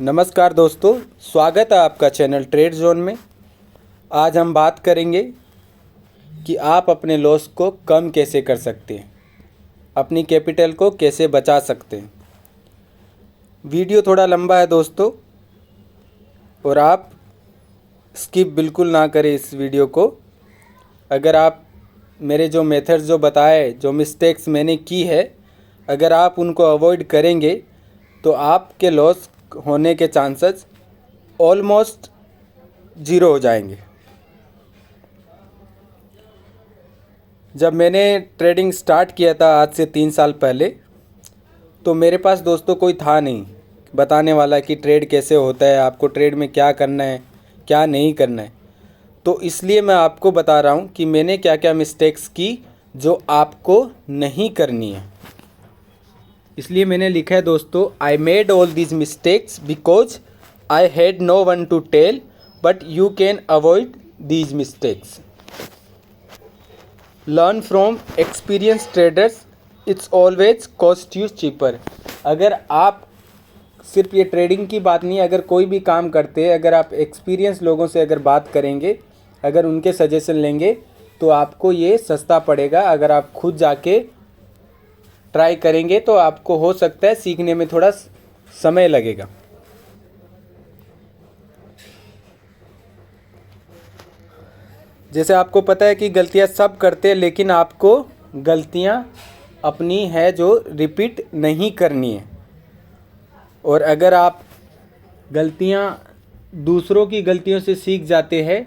नमस्कार दोस्तों, स्वागत है आपका चैनल ट्रेड जोन में। आज हम बात करेंगे कि आप अपने लॉस को कम कैसे कर सकते हैं, अपनी कैपिटल को कैसे बचा सकते हैं। वीडियो थोड़ा लंबा है दोस्तों, और आप स्किप बिल्कुल ना करें इस वीडियो को। अगर आप मेरे जो मेथड्स जो बताए, जो मिस्टेक्स मैंने की है, अगर आप उनको अवॉइड करेंगे तो आपके लॉस होने के चांसेस ऑलमोस्ट ज़ीरो हो जाएंगे। जब मैंने ट्रेडिंग स्टार्ट किया था आज से 3 साल पहले, तो मेरे पास दोस्तों कोई था नहीं बताने वाला कि ट्रेड कैसे होता है, आपको ट्रेड में क्या करना है, क्या नहीं करना है। तो इसलिए मैं आपको बता रहा हूँ कि मैंने क्या क्या मिस्टेक्स की जो आपको नहीं करनी है। इसलिए मैंने लिखा है दोस्तों, I made all these mistakes because I had no one to tell, but you can avoid these mistakes. Learn from experience traders, it's always cost you cheaper. अगर आप सिर्फ ये ट्रेडिंग की बात नहीं, अगर कोई भी काम करते हैं, अगर आप एक्सपीरियंस लोगों से अगर बात करेंगे, अगर उनके सजेशन लेंगे, तो आपको ये सस्ता पड़ेगा। अगर आप खुद जाके ट्राई करेंगे तो आपको हो सकता है सीखने में थोड़ा समय लगेगा। जैसे आपको पता है कि गलतियां सब करते हैं, लेकिन आपको गलतियां अपनी है जो रिपीट नहीं करनी है। और अगर आप गलतियां दूसरों की गलतियों से सीख जाते हैं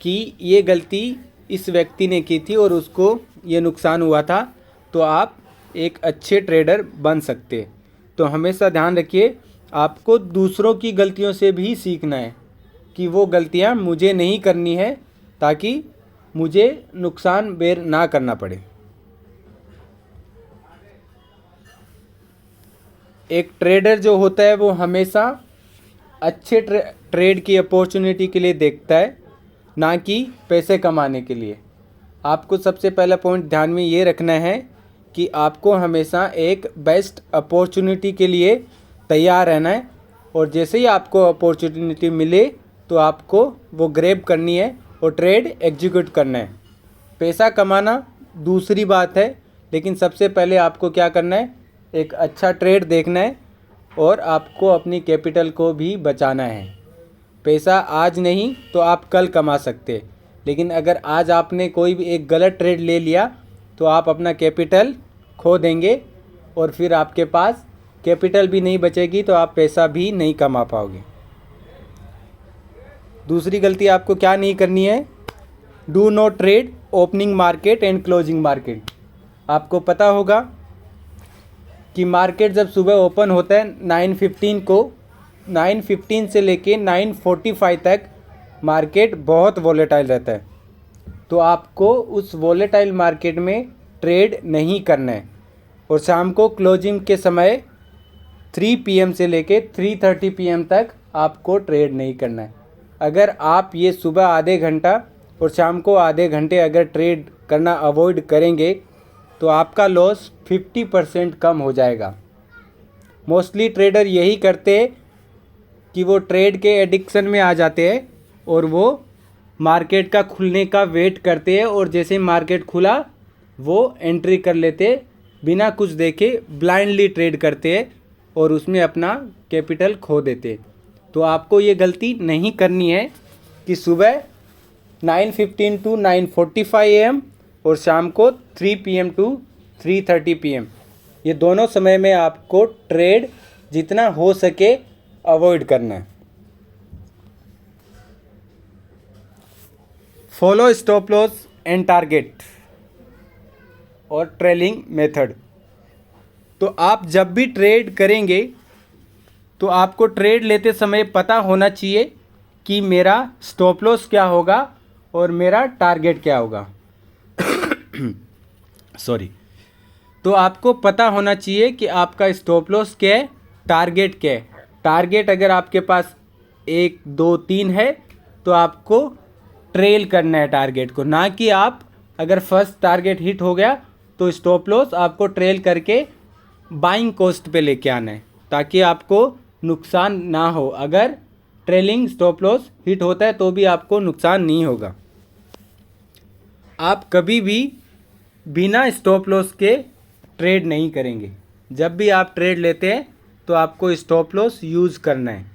कि ये गलती इस व्यक्ति ने की थी और उसको ये नुकसान हुआ था, तो आप एक अच्छे ट्रेडर बन सकते। तो हमेशा ध्यान रखिए, आपको दूसरों की गलतियों से भी सीखना है कि वो गलतियां मुझे नहीं करनी है, ताकि मुझे नुकसान बेर ना करना पड़े। एक ट्रेडर जो होता है वो हमेशा अच्छे ट्रेड की अपॉर्चुनिटी के लिए देखता है, ना कि पैसे कमाने के लिए। आपको सबसे पहला पॉइंट ध्यान में ये रखना है कि आपको हमेशा एक बेस्ट अपॉर्चुनिटी के लिए तैयार रहना है, और जैसे ही आपको अपॉर्चुनिटी मिले तो आपको वो ग्रैब करनी है और ट्रेड एग्जीक्यूट करना है। पैसा कमाना दूसरी बात है, लेकिन सबसे पहले आपको क्या करना है, एक अच्छा ट्रेड देखना है और आपको अपनी कैपिटल को भी बचाना है। पैसा आज नहीं तो आप कल कमा सकते, लेकिन अगर आज आपने कोई भी एक गलत ट्रेड ले लिया तो आप अपना कैपिटल खो देंगे, और फिर आपके पास कैपिटल भी नहीं बचेगी तो आप पैसा भी नहीं कमा पाओगे। दूसरी गलती आपको क्या नहीं करनी है, do not trade opening market and closing market. आपको पता होगा कि मार्केट जब सुबह ओपन होता है 9:15 को, 9:15 से लेके 9:45 तक मार्केट बहुत वॉलेटाइल रहता है। तो आपको उस वॉलेटाइल मार्केट में ट्रेड नहीं करना है। और शाम को क्लोजिंग के समय 3 PM से लेके 3:30 PM तक आपको ट्रेड नहीं करना है। अगर आप ये सुबह आधे घंटा और शाम को आधे घंटे अगर ट्रेड करना अवॉइड करेंगे तो आपका लॉस 50% कम हो जाएगा। मोस्टली ट्रेडर यही करते हैं कि वो ट्रेड के एडिक्शन में आ जाते हैं और वो मार्केट का खुलने का वेट करते हैं, और जैसे मार्केट खुला वो एंट्री कर लेते, बिना कुछ देखे ब्लाइंडली ट्रेड करते हैं और उसमें अपना कैपिटल खो देते। तो आपको ये गलती नहीं करनी है कि सुबह 9:15 to 9:45 AM और शाम को 3 PM to 3:30 PM, ये दोनों समय में आपको ट्रेड जितना हो सके अवॉइड करना है। Follow stop loss and target और ट्रेलिंग मेथड। तो आप जब भी ट्रेड करेंगे तो आपको ट्रेड लेते समय पता होना चाहिए कि मेरा स्टॉप लॉस क्या होगा और मेरा टारगेट क्या होगा। सॉरी। तो आपको पता होना चाहिए कि आपका स्टॉप लॉस क्या है, टारगेट क्या है। टारगेट अगर आपके पास 1, 2, 3 है तो आपको ट्रेल करना है टारगेट को, ना कि आप अगर फर्स्ट टारगेट हिट हो गया तो स्टॉप लॉस आपको ट्रेल करके बाइंग कॉस्ट पे लेके आना है, ताकि आपको नुकसान ना हो। अगर ट्रेलिंग स्टॉप लॉस हिट होता है तो भी आपको नुकसान नहीं होगा। आप कभी भी बिना स्टॉप लॉस के ट्रेड नहीं करेंगे। जब भी आप ट्रेड लेते हैं तो आपको स्टॉप लॉस यूज़ करना है।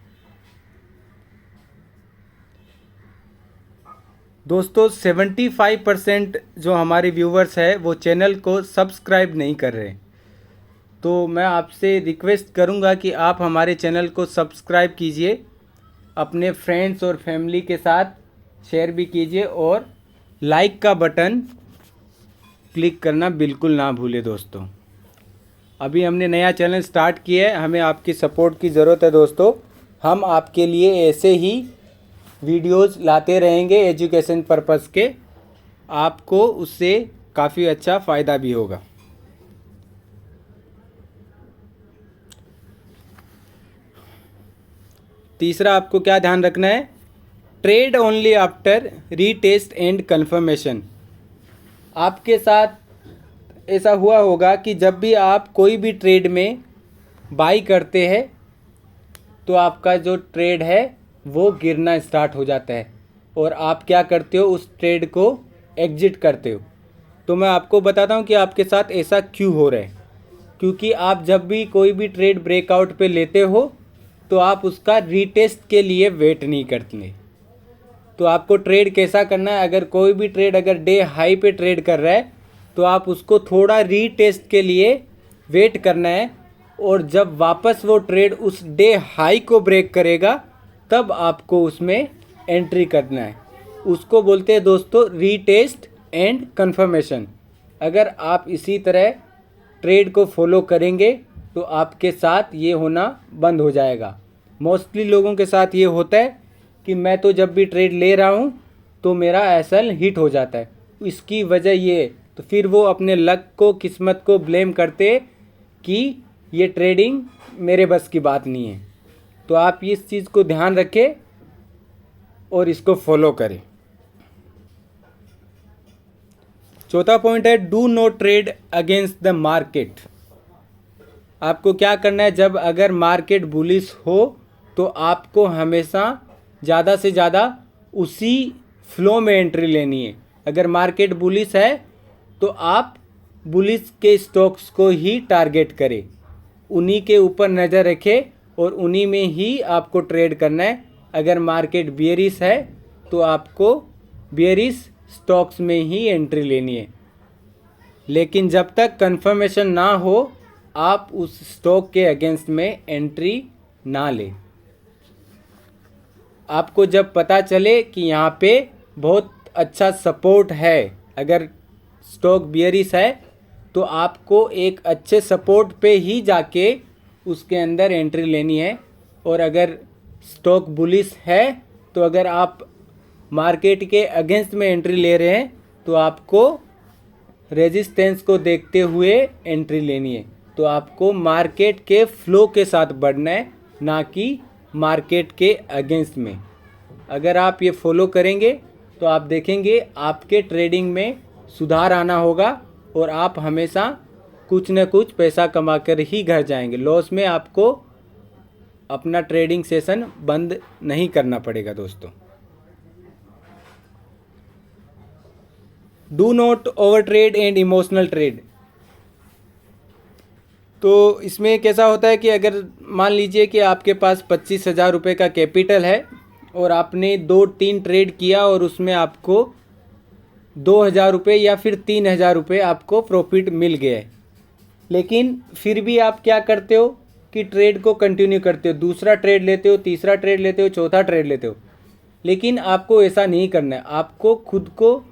दोस्तों 75% जो हमारे व्यूवर्स हैं वो चैनल को सब्सक्राइब नहीं कर रहे, तो मैं आपसे रिक्वेस्ट करूंगा कि आप हमारे चैनल को सब्सक्राइब कीजिए, अपने फ्रेंड्स और फैमिली के साथ शेयर भी कीजिए और लाइक का बटन क्लिक करना बिल्कुल ना भूलें। दोस्तों अभी हमने नया चैनल स्टार्ट किया है, हमें आपकी सपोर्ट की ज़रूरत है। दोस्तों हम आपके लिए ऐसे ही वीडियोस लाते रहेंगे एजुकेशन पर्पस के, आपको उससे काफ़ी अच्छा फ़ायदा भी होगा। तीसरा आपको क्या ध्यान रखना है, trade only after retest and confirmation. आपके साथ ऐसा हुआ होगा कि जब भी आप कोई भी ट्रेड में बाई करते हैं तो आपका जो ट्रेड है वो गिरना स्टार्ट हो जाता है और आप क्या करते हो, उस ट्रेड को एग्जिट करते हो। तो मैं आपको बताता हूँ कि आपके साथ ऐसा क्यों हो रहा है। क्योंकि आप जब भी कोई भी ट्रेड ब्रेकआउट पे लेते हो तो आप उसका रीटेस्ट के लिए वेट नहीं करते। तो आपको ट्रेड कैसा करना है, अगर कोई भी ट्रेड अगर डे हाई पे ट्रेड कर रहा है तो आप उसको थोड़ा रीटेस्ट के लिए वेट करना है, और जब वापस वो ट्रेड उस डे हाई को ब्रेक करेगा तब आपको उसमें एंट्री करना है। उसको बोलते हैं दोस्तों रीटेस्ट एंड कंफर्मेशन। अगर आप इसी तरह ट्रेड को फॉलो करेंगे तो आपके साथ ये होना बंद हो जाएगा। मोस्टली लोगों के साथ ये होता है कि मैं तो जब भी ट्रेड ले रहा हूँ तो मेरा एसएल हिट हो जाता है, इसकी वजह ये, तो फिर वो अपने लक को, किस्मत को ब्लेम करते कि ये ट्रेडिंग मेरे बस की बात नहीं है। तो आप इस चीज़ को ध्यान रखें और इसको फॉलो करें। चौथा पॉइंट है do not trade against the market. आपको क्या करना है, जब अगर मार्केट बुलिश हो तो आपको हमेशा ज़्यादा से ज़्यादा उसी फ्लो में एंट्री लेनी है। अगर मार्केट बुलिश है तो आप बुलिश के स्टॉक्स को ही टारगेट करें, उन्हीं के ऊपर नज़र रखें और उन्हीं में ही आपको ट्रेड करना है। अगर मार्केट बियरिश है तो आपको बियरिश स्टॉक्स में ही एंट्री लेनी है। लेकिन जब तक कंफर्मेशन ना हो आप उस स्टॉक के अगेंस्ट में एंट्री ना लें। आपको जब पता चले कि यहाँ पे बहुत अच्छा सपोर्ट है, अगर स्टॉक बियरिश है तो आपको एक अच्छे सपोर्ट पे ही जाके उसके अंदर एंट्री लेनी है। और अगर स्टॉक बुलिश है तो अगर आप मार्केट के अगेंस्ट में एंट्री ले रहे हैं तो आपको रेजिस्टेंस को देखते हुए एंट्री लेनी है। तो आपको मार्केट के फ्लो के साथ बढ़ना है, ना कि मार्केट के अगेंस्ट में। अगर आप ये फॉलो करेंगे तो आप देखेंगे आपके ट्रेडिंग में सुधार आना होगा और आप हमेशा कुछ न कुछ पैसा कमा कर ही घर जाएंगे। लॉस में आपको अपना ट्रेडिंग सेशन बंद नहीं करना पड़ेगा। दोस्तों do not over trade and emotional trade. तो इसमें कैसा होता है कि अगर मान लीजिए कि आपके पास 25,000 रुपये का कैपिटल है और आपने 2-3 ट्रेड किया और उसमें आपको 2,000 रुपये या फिर 3,000 रुपये आपको प्रॉफिट मिल गया है, लेकिन फिर भी आप क्या करते हो कि ट्रेड को कंटिन्यू करते हो, दूसरा ट्रेड लेते हो, तीसरा ट्रेड लेते हो, चौथा ट्रेड लेते हो। लेकिन आपको ऐसा नहीं करना है। आपको खुद को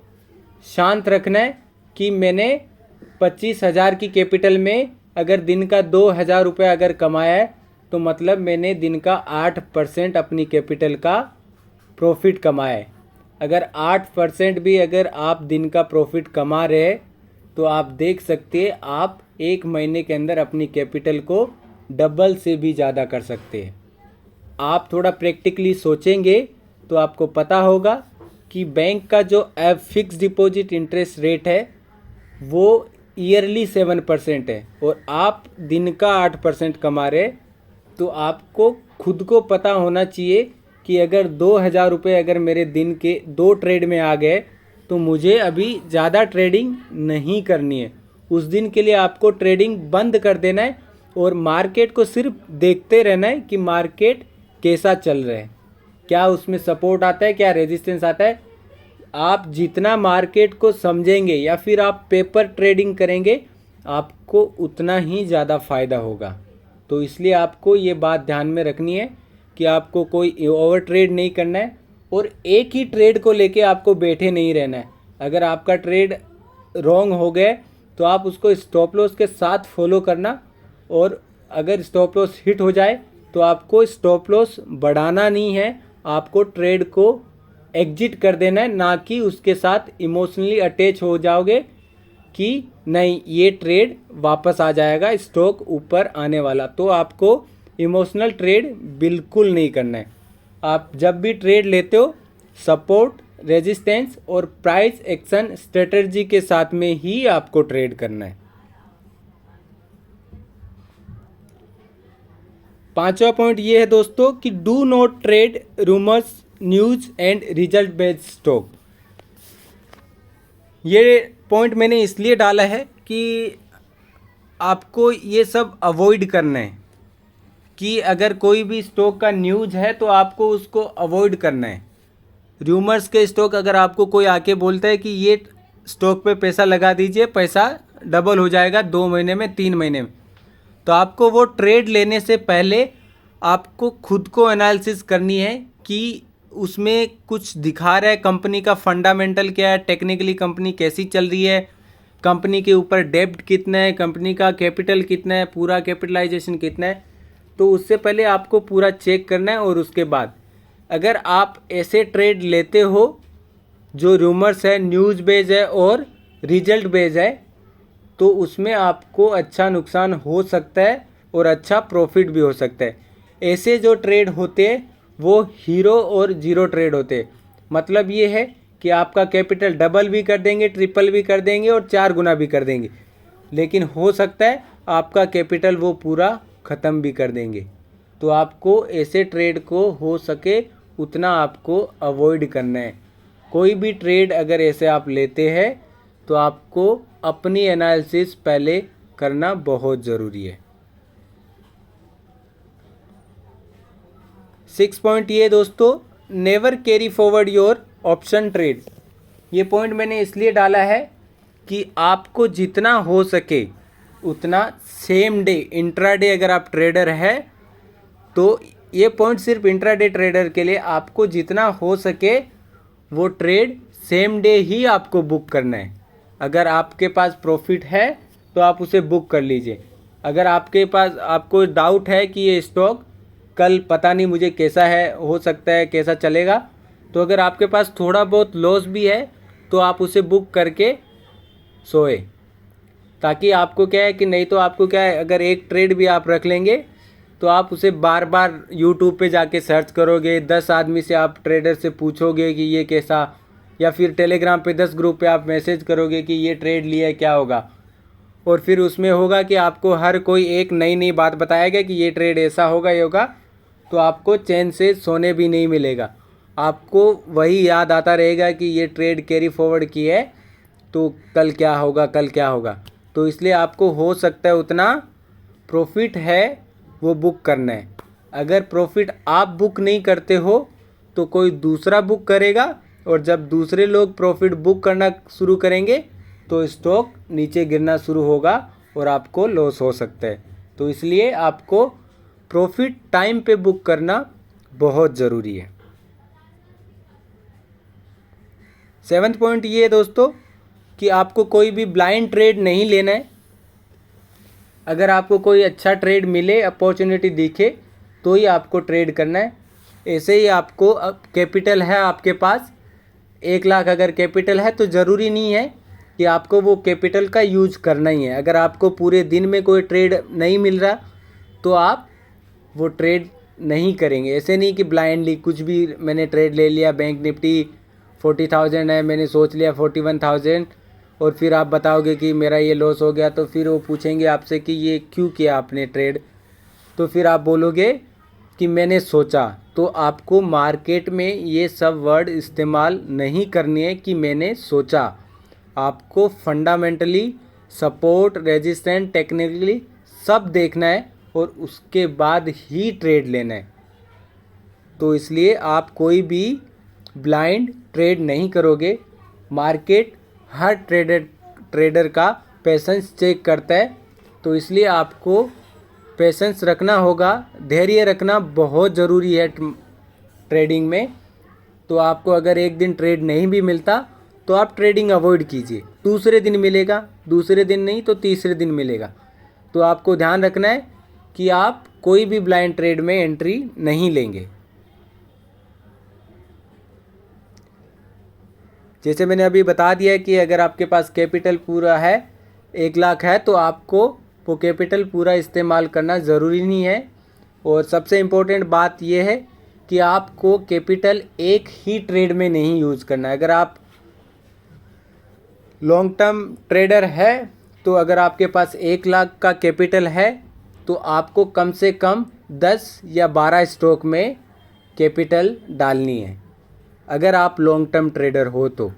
शांत रखना है कि मैंने 25,000 की कैपिटल में अगर दिन का 2,000 रुपये अगर कमाया है तो मतलब मैंने दिन का 8% अपनी कैपिटल का प्रॉफिट कमाया है। अगर 8% भी अगर आप दिन का प्रॉफिट कमा रहे हैं तो आप देख सकते हैं आप एक महीने के अंदर अपनी कैपिटल को डबल से भी ज़्यादा कर सकते हैं। आप थोड़ा प्रैक्टिकली सोचेंगे तो आपको पता होगा कि बैंक का जो फिक्स डिपॉजिट इंटरेस्ट रेट है वो ईयरली 7% है और आप दिन का 8% कमा रहे, तो तो आपको खुद को पता होना चाहिए कि अगर 2,000 रुपये अगर मेरे दिन के 2 ट्रेड में आ गए तो मुझे अभी ज़्यादा ट्रेडिंग नहीं करनी है। उस दिन के लिए आपको ट्रेडिंग बंद कर देना है और मार्केट को सिर्फ देखते रहना है कि मार्केट कैसा चल रहा है, क्या उसमें सपोर्ट आता है, क्या रेजिस्टेंस आता है। आप जितना मार्केट को समझेंगे या फिर आप पेपर ट्रेडिंग करेंगे आपको उतना ही ज़्यादा फ़ायदा होगा। तो इसलिए आपको ये बात ध्यान में रखनी है कि आपको कोई ओवर ट्रेड नहीं करना है और एक ही ट्रेड को लेके आपको बैठे नहीं रहना है। अगर आपका ट्रेड रॉन्ग हो गया तो आप उसको स्टॉप लॉस के साथ फॉलो करना, और अगर स्टॉप लॉस हिट हो जाए तो आपको स्टॉप लॉस बढ़ाना नहीं है, आपको ट्रेड को एग्जिट कर देना है, ना कि उसके साथ इमोशनली अटैच हो जाओगे कि नहीं ये ट्रेड वापस आ जाएगा, स्टॉक ऊपर आने वाला। तो आपको इमोशनल ट्रेड बिल्कुल नहीं करना है। आप जब भी ट्रेड लेते हो सपोर्ट, रेजिस्टेंस और प्राइस एक्शन स्ट्रेटजी के साथ में ही आपको ट्रेड करना है। 5वां पॉइंट ये है दोस्तों कि do not trade rumours, news and result based stock. ये पॉइंट मैंने इसलिए डाला है कि आपको ये सब अवॉइड करना है कि अगर कोई भी स्टॉक का न्यूज़ है तो आपको उसको अवॉइड करना है। रूमर्स के स्टॉक अगर आपको कोई आके बोलता है कि ये स्टॉक पे पैसा लगा दीजिए, पैसा डबल हो जाएगा 2 महीने में, 3 महीने में, तो आपको वो ट्रेड लेने से पहले आपको खुद को एनालिसिस करनी है कि उसमें कुछ दिखा रहा है, कंपनी का फंडामेंटल क्या है, टेक्निकली कंपनी कैसी चल रही है, कंपनी के ऊपर डेब्ट कितना है, कंपनी का कैपिटल कितना है, पूरा कैपिटलाइजेशन कितना है। तो उससे पहले आपको पूरा चेक करना है। और उसके बाद अगर आप ऐसे ट्रेड लेते हो जो रूमर्स है, न्यूज़ बेस है और रिजल्ट बेस है, तो उसमें आपको अच्छा नुकसान हो सकता है और अच्छा प्रॉफिट भी हो सकता है। ऐसे जो ट्रेड होते हैं वो हीरो और जीरो ट्रेड होते हैं। मतलब ये है कि आपका कैपिटल डबल भी कर देंगे, ट्रिपल भी कर देंगे और 4 गुना भी कर देंगे, लेकिन हो सकता है आपका कैपिटल वो पूरा ख़त्म भी कर देंगे। तो आपको ऐसे ट्रेड को हो सके उतना आपको अवॉइड करना है। कोई भी ट्रेड अगर ऐसे आप लेते हैं तो आपको अपनी एनालिसिस पहले करना बहुत ज़रूरी है। 6 पॉइंट ये दोस्तों, never carry forward your option trade. ये पॉइंट मैंने इसलिए डाला है कि आपको जितना हो सके उतना सेम डे, इंट्राडे अगर आप ट्रेडर है तो ये पॉइंट सिर्फ इंट्राडे ट्रेडर के लिए, आपको जितना हो सके वो ट्रेड सेम डे ही आपको बुक करना है। अगर आपके पास प्रॉफिट है तो आप उसे बुक कर लीजिए। अगर आपके पास आपको डाउट है कि ये स्टॉक कल पता नहीं मुझे कैसा है, हो सकता है कैसा चलेगा, तो अगर आपके पास थोड़ा बहुत लॉस भी है तो आप उसे बुक करके सोए, ताकि आपको क्या है कि नहीं तो आपको क्या है, अगर एक ट्रेड भी आप रख लेंगे तो आप उसे बार बार यूट्यूब पे जाके सर्च करोगे, 10 आदमी से आप ट्रेडर से पूछोगे कि ये कैसा, या फिर टेलीग्राम पे 10 ग्रुप पे आप मैसेज करोगे कि ये ट्रेड लिया है क्या होगा, और फिर उसमें होगा कि आपको हर कोई एक नई नई बात बताएगा कि ये ट्रेड ऐसा होगा, ये होगा, तो आपको चैन से सोने भी नहीं मिलेगा। आपको वही याद आता रहेगा कि ये ट्रेड कैरी फॉरवर्ड की है तो कल क्या होगा, कल क्या होगा। तो इसलिए आपको हो सकता है उतना प्रॉफिट है वो बुक करना है। अगर प्रॉफिट आप बुक नहीं करते हो तो कोई दूसरा बुक करेगा, और जब दूसरे लोग प्रॉफिट बुक करना शुरू करेंगे तो स्टॉक नीचे गिरना शुरू होगा और आपको लॉस हो सकता है। तो इसलिए आपको प्रॉफिट टाइम पे बुक करना बहुत ज़रूरी है। 7वां पॉइंट ये है दोस्तों कि आपको कोई भी ब्लाइंड ट्रेड नहीं लेना है। अगर आपको कोई अच्छा ट्रेड मिले, अपॉर्चुनिटी दिखे, तो ही आपको ट्रेड करना है। ऐसे ही आपको अब कैपिटल है आपके पास 1 लाख अगर कैपिटल है तो ज़रूरी नहीं है कि आपको वो कैपिटल का यूज करना ही है। अगर आपको पूरे दिन में कोई ट्रेड नहीं मिल रहा तो आप वो ट्रेड नहीं करेंगे। ऐसे नहीं कि ब्लाइंडली कुछ भी मैंने ट्रेड ले लिया, बैंक निफ्टी 40,000 है, मैंने सोच लिया 41,000, और फिर आप बताओगे कि मेरा ये लॉस हो गया, तो फिर वो पूछेंगे आपसे कि ये क्यों किया आपने ट्रेड। तो फिर आप बोलोगे कि मैंने सोचा। तो आपको मार्केट में ये सब वर्ड इस्तेमाल नहीं करनी है कि मैंने सोचा। आपको फंडामेंटली, सपोर्ट, रेजिस्टेंस, टेक्निकली सब देखना है और उसके बाद ही ट्रेड लेना है। तो इसलिए आप कोई भी ब्लाइंड ट्रेड नहीं करोगे। मार्केट हर ट्रेडर का पेशेंस चेक करता है, तो इसलिए आपको पेशेंस रखना होगा, धैर्य रखना बहुत ज़रूरी है ट्रेडिंग में। तो आपको अगर एक दिन ट्रेड नहीं भी मिलता तो आप ट्रेडिंग अवॉइड कीजिए, दूसरे दिन मिलेगा, दूसरे दिन नहीं तो तीसरे दिन मिलेगा। तो आपको ध्यान रखना है कि आप कोई भी ब्लाइंड ट्रेड में एंट्री नहीं लेंगे। जैसे मैंने अभी बता दिया कि अगर आपके पास कैपिटल पूरा है, 1 लाख है, तो आपको वो कैपिटल पूरा इस्तेमाल करना ज़रूरी नहीं है। और सबसे इम्पोर्टेंट बात यह है कि आपको कैपिटल एक ही ट्रेड में नहीं यूज़ करना है। अगर आप लॉन्ग टर्म ट्रेडर है तो अगर आपके पास 1 लाख का कैपिटल है तो आपको कम से कम 10 या 12 स्टॉक में कैपिटल डालनी है अगर आप लॉन्ग टर्म ट्रेडर हो। तो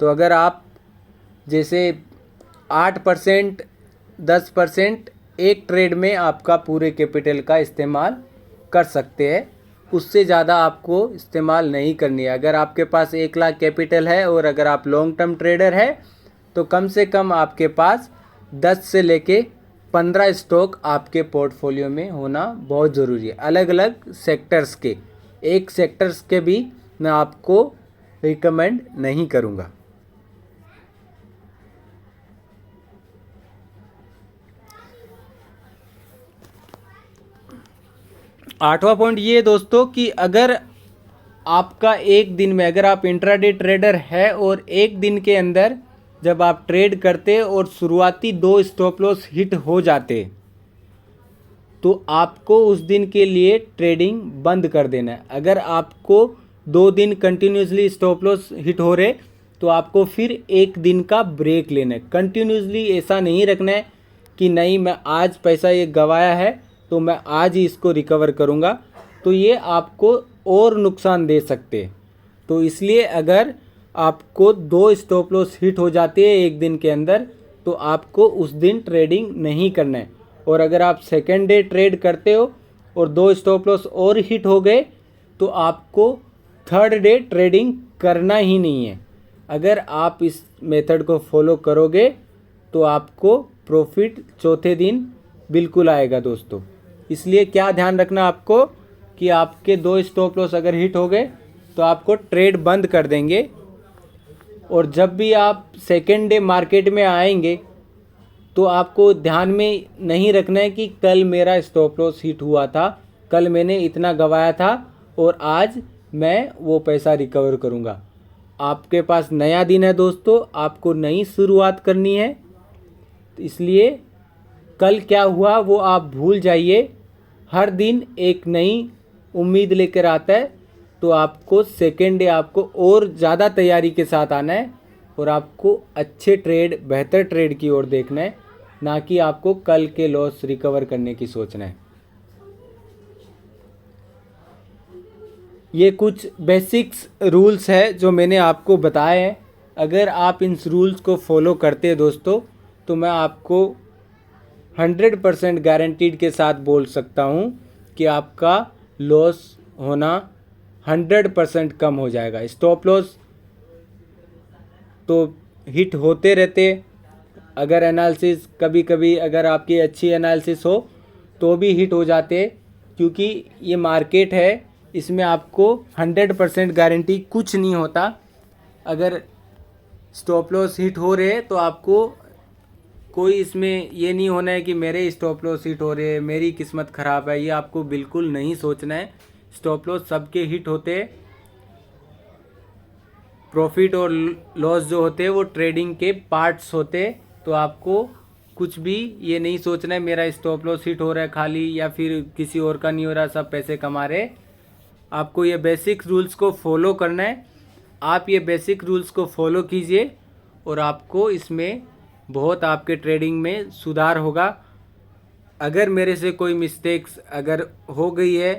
अगर आप जैसे 8%, 10% एक ट्रेड में आपका पूरे कैपिटल का इस्तेमाल कर सकते हैं, उससे ज़्यादा आपको इस्तेमाल नहीं करनी है। अगर आपके पास 1 लाख कैपिटल है और अगर आप लॉन्ग टर्म ट्रेडर है तो कम से कम आपके पास 10 से लेके 15 स्टॉक आपके पोर्टफोलियो में होना बहुत ज़रूरी है, अलग अलग सेक्टर्स के। एक सेक्टर्स के भी मैं आपको रिकमेंड नहीं करूँगा। आठवां पॉइंट ये दोस्तों कि अगर आपका एक दिन में, अगर आप इंट्राडे ट्रेडर है और एक दिन के अंदर जब आप ट्रेड करते और शुरुआती 2 स्टॉप लॉस हिट हो जाते तो आपको उस दिन के लिए ट्रेडिंग बंद कर देना है। अगर आपको 2 दिन कंटिन्यूसली स्टॉप लॉस हिट हो रहे तो आपको फिर एक दिन का ब्रेक लेना है। कंटिन्यूसली ऐसा नहीं रखना है कि नहीं मैं आज पैसा ये गंवाया है तो मैं आज ही इसको रिकवर करूँगा, तो ये आपको और नुकसान दे सकते हैं। तो इसलिए अगर आपको 2 स्टॉप लॉस हिट हो जाते हैं एक दिन के अंदर तो आपको उस दिन ट्रेडिंग नहीं करना है। और अगर आप सेकेंड डे ट्रेड करते हो और 2 स्टॉप लॉस और हिट हो गए तो आपको थर्ड डे ट्रेडिंग करना ही नहीं है। अगर आप इस मेथड को फॉलो करोगे तो आपको प्रॉफिट चौथे दिन बिल्कुल आएगा दोस्तों। इसलिए क्या ध्यान रखना आपको कि आपके 2 स्टॉप लॉस अगर हिट हो गए तो आपको ट्रेड बंद कर देंगे। और जब भी आप सेकेंड डे मार्केट में आएंगे तो आपको ध्यान में नहीं रखना है कि कल मेरा स्टॉप लॉस हिट हुआ था, कल मैंने इतना गंवाया था और आज मैं वो पैसा रिकवर करूँगा। आपके पास नया दिन है दोस्तों, आपको नई शुरुआत करनी है। इसलिए कल क्या हुआ वो आप भूल जाइए। हर दिन एक नई उम्मीद लेकर आता है, तो आपको सेकेंड डे आपको और ज़्यादा तैयारी के साथ आना है और आपको अच्छे ट्रेड, बेहतर ट्रेड की ओर देखना है, ना कि आपको कल के लॉस रिकवर करने की सोचना है। ये कुछ बेसिक्स रूल्स है जो मैंने आपको बताए हैं। अगर आप इन रूल्स को फॉलो करते हैं दोस्तों तो मैं आपको 100% गारंटीड के साथ बोल सकता हूँ कि आपका लॉस होना 100% कम हो जाएगा। स्टॉप लॉस तो हिट होते रहते, अगर एनालिसिस कभी कभी अगर आपकी अच्छी एनालिसिस हो तो भी हिट हो जाते, क्योंकि ये मार्केट है, इसमें आपको 100% गारंटी कुछ नहीं होता। अगर स्टॉप लॉस हिट हो रहे तो आपको कोई इसमें ये नहीं होना है कि मेरे स्टॉप लॉस हिट हो रहे हैं, मेरी किस्मत ख़राब है, ये आपको बिल्कुल नहीं सोचना है। स्टॉप लॉस सबके हिट होते, प्रॉफिट और लॉस जो होते हैं वो ट्रेडिंग के पार्ट्स होते। तो आपको कुछ भी ये नहीं सोचना है मेरा स्टॉप लॉस हिट हो रहा है खाली, या फिर किसी और का नहीं हो रहा, सब पैसे कमा रहे। आपको ये बेसिक रूल्स को फॉलो करना है। आप ये बेसिक रूल्स को फॉलो कीजिए और आपको इसमें बहुत आपके ट्रेडिंग में सुधार होगा। अगर मेरे से कोई मिस्टेक्स अगर हो गई है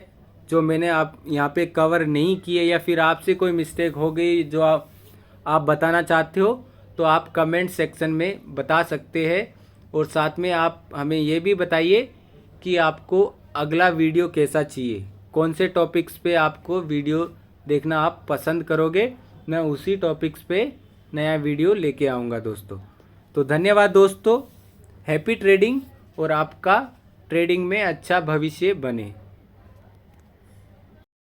जो मैंने आप यहाँ पे कवर नहीं किए, या फिर आपसे कोई मिस्टेक हो गई जो आप बताना चाहते हो, तो आप कमेंट सेक्शन में बता सकते हैं। और साथ में आप हमें ये भी बताइए कि आपको अगला वीडियो कैसा चाहिए, कौन से टॉपिक्स पे आपको वीडियो देखना आप पसंद करोगे। मैं उसी टॉपिक्स पे नया वीडियो लेके आऊँगा दोस्तों। तो धन्यवाद दोस्तों, हैप्पी ट्रेडिंग, और आपका ट्रेडिंग में अच्छा भविष्य बने।